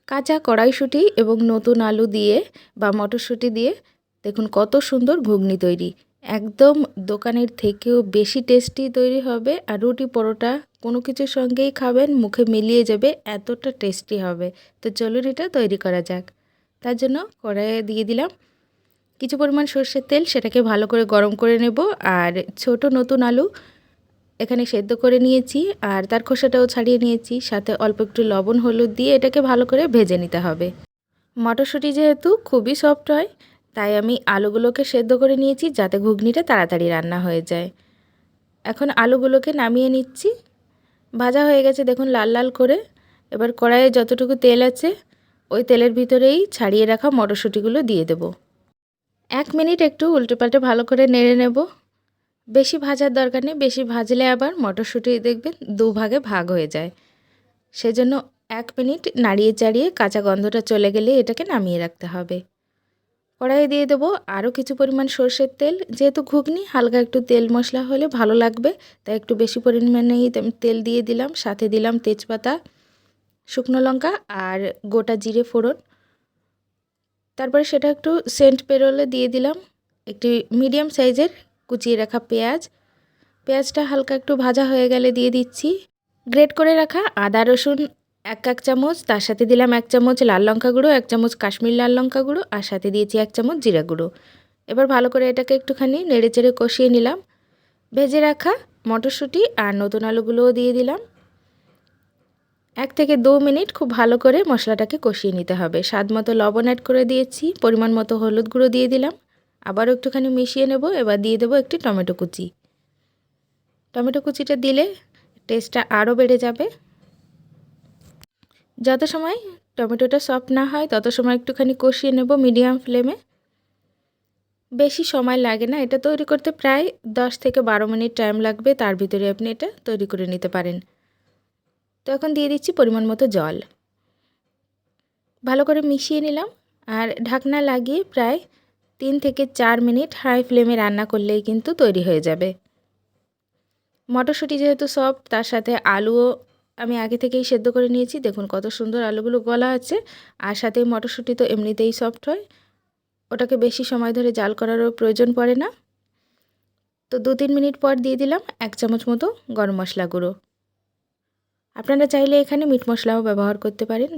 কাঁচা কড়াইশুঁটি এবং নতুন আলু দিয়ে বা মটরশুঁটি দিয়ে দেখুন কত সুন্দর ঘুগনি তৈরি। একদম দোকানের থেকেও বেশি টেস্টি তৈরি হবে, আর রুটি পরোটা কোনো কিছুর সঙ্গেই খাবেন, মুখে মিলিয়ে যাবে, এতটা টেস্টি হবে। তো চলুন এটা তৈরি করা যাক। তার জন্য কড়াইয়ে দিয়ে দিলাম কিছু পরিমাণ সর্ষের তেল, সেটাকে ভালো করে গরম করে নেব। আর ছোট নতুন আলু এখানে সেদ্ধ করে নিয়েছি, আর তার খোসাটাও ছাড়িয়ে নিয়েছি, সাথে অল্প একটু লবণ হলুদ দিয়ে এটাকে ভালো করে ভেজে নিতে হবে। মটরশুঁটি যেহেতু খুবই সফট হয়, তাই আমি আলুগুলোকে সেদ্ধ করে নিয়েছি যাতে ঘুগনিটা তাড়াতাড়ি রান্না হয়ে যায়। এখন আলুগুলোকে নামিয়ে নিচ্ছি। ভাজা হয়ে গেছে দেখুন লাল লাল করে। এবার কড়াইয়ে যতটুকু তেল আছে ওই তেলের ভিতরেই ছাড়িয়ে রাখা মটরশুঁটিগুলো দিয়ে দেব। 1 মিনিট একটু উল্টেপাল্টে ভালো করে নেড়ে নেব। বেশি ভাজার দরকার নেই, বেশি ভাজলে আবার মটরশুঁটি দেখবেন দুভাগে ভাগ হয়ে যায়। সেজন্য 1 মিনিট নাড়িয়ে চাড়িয়ে কাঁচা গন্ধটা চলে গেলে এটাকে নামিয়ে রাখতে হবে। কড়াইয়ে দিয়ে দেবো আরও কিছু পরিমাণ সর্ষের তেল। যেহেতু ঘুগনি হালকা একটু তেল মশলা হলে ভালো লাগবে, তাই একটু বেশি পরিমাণেই তেল দিয়ে দিলাম। সাথে দিলাম তেজপাতা, শুকনো লঙ্কা আর গোটা জিরে ফোড়ন। তারপরে সেটা একটু সেন্ট পেরোলে দিয়ে দিলাম একটি মিডিয়াম সাইজের কুচিয়ে রাখা পেঁয়াজ। পেঁয়াজটা হালকা একটু ভাজা হয়ে গেলে দিয়ে দিচ্ছি গ্রেট করে রাখা আদা রসুন 1 চামচ। তার সাথে দিলাম 1 চামচ লাল লঙ্কা গুঁড়ো, 1 চামচ কাশ্মীর লাল লঙ্কা গুঁড়ো, আর সাথে দিয়েছি 1 চামচ জিরা গুঁড়ো। এবার ভালো করে এটাকে একটুখানি নেড়েচেড়ে কষিয়ে নিলাম। ভেজে রাখা মটরশুঁটি আর নতুন আলুগুলোও দিয়ে দিলাম। 1 থেকে 2 মিনিট খুব ভালো করে মশলাটাকে কষিয়ে নিতে হবে। স্বাদ মতো লবণ অ্যাড করে দিয়েছি, পরিমাণ মতো হলুদ গুঁড়ো দিয়ে দিলাম। আবারও একটুখানি মিশিয়ে নেব। এবার দিয়ে দেবো একটি টমেটো কুচি। টমেটো কুচিটা দিলে টেস্টটা আরও বেড়ে যাবে। যত সময় টমেটোটা সফট না হয় তত সময় একটুখানি কষিয়ে নেব মিডিয়াম ফ্লেমে। বেশি সময় লাগে না, এটা তৈরি করতে প্রায় 10 থেকে 12 মিনিট টাইম লাগবে, তার ভিতরে আপনি এটা তৈরি করে নিতে পারেন। তো এখন দিয়ে দিচ্ছি পরিমাণ মতো জল। ভালো করে মিশিয়ে নিলাম, আর ঢাকনা লাগিয়ে প্রায় 3 থেকে 4 মিনিট হাই ফ্লেমে রান্না করলেই কিন্তু তৈরি হয়ে যাবে। মটরশুঁটি যেহেতু সফট, তার সাথে আলুও আমি আগে থেকেই সেদ্ধ করে নিয়েছি। দেখুন কত সুন্দর আলুগুলো গলা আছে, আর সাথে মটরশুঁটি তো এমনিতেই সফট হয়, ওটাকে বেশি সময় ধরে জাল করারও প্রয়োজন পড়ে না। তো 2-3 মিনিট পর দিয়ে দিলাম 1 চামচ মতো গরম মশলা গুঁড়ো। আপনারা চাইলে এখানে মিট মশলাও ব্যবহার করতে পারেন,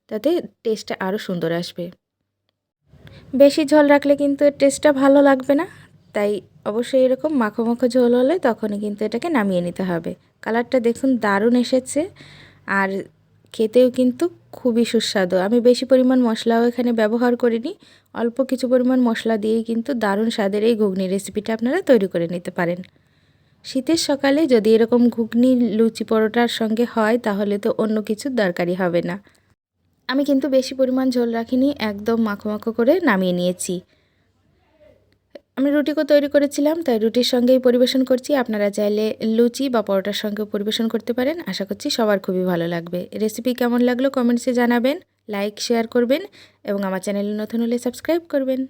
তাতে টেস্টটা আরও সুন্দর আসবে। বেশি ঝোল রাখলে কিন্তু এর টেস্টটা ভালো লাগবে না, তাই অবশ্যই এরকম মাখো মাখো ঝোল হলে তখনই কিন্তু এটাকে নামিয়ে নিতে হবে। কালারটা দেখুন দারুণ এসেছে, আর খেতেও কিন্তু খুবই সুস্বাদু। আমি বেশি পরিমাণ মশলাও এখানে ব্যবহার করিনি, অল্প কিছু পরিমাণ মশলা দিয়েই কিন্তু দারুণ স্বাদের এই ঘুগনি রেসিপিটা আপনারা তৈরি করে নিতে পারেন। শীতের সকালে যদি এরকম ঘুগনি লুচি পরোটার সঙ্গে হয় তাহলে তো অন্য কিছুর দরকারই হবে না। আমি কিন্তু বেশি পরিমাণ ঝোল রাখিনি, একদম মাখো মাখো করে নামিয়ে নিয়েছি। আমি রুটিও তৈরি করেছিলাম, তাই রুটির সঙ্গেই পরিবেশন করছি। আপনারা চাইলে লুচি বা পরোটার সঙ্গেও পরিবেশন করতে পারেন। আশা করছি সবার খুবই ভালো লাগবে। রেসিপি কেমন লাগলো কমেন্টসে জানাবেন, লাইক শেয়ার করবেন এবং আমার চ্যানেলে নতুন হলে সাবস্ক্রাইব করবেন।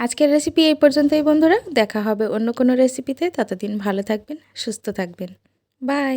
আজকের রেসিপি এই পর্যন্তই বন্ধুরা, দেখা হবে অন্য কোনো রেসিপিতে। ততদিন ভালো থাকবেন, সুস্থ থাকবেন। বাই।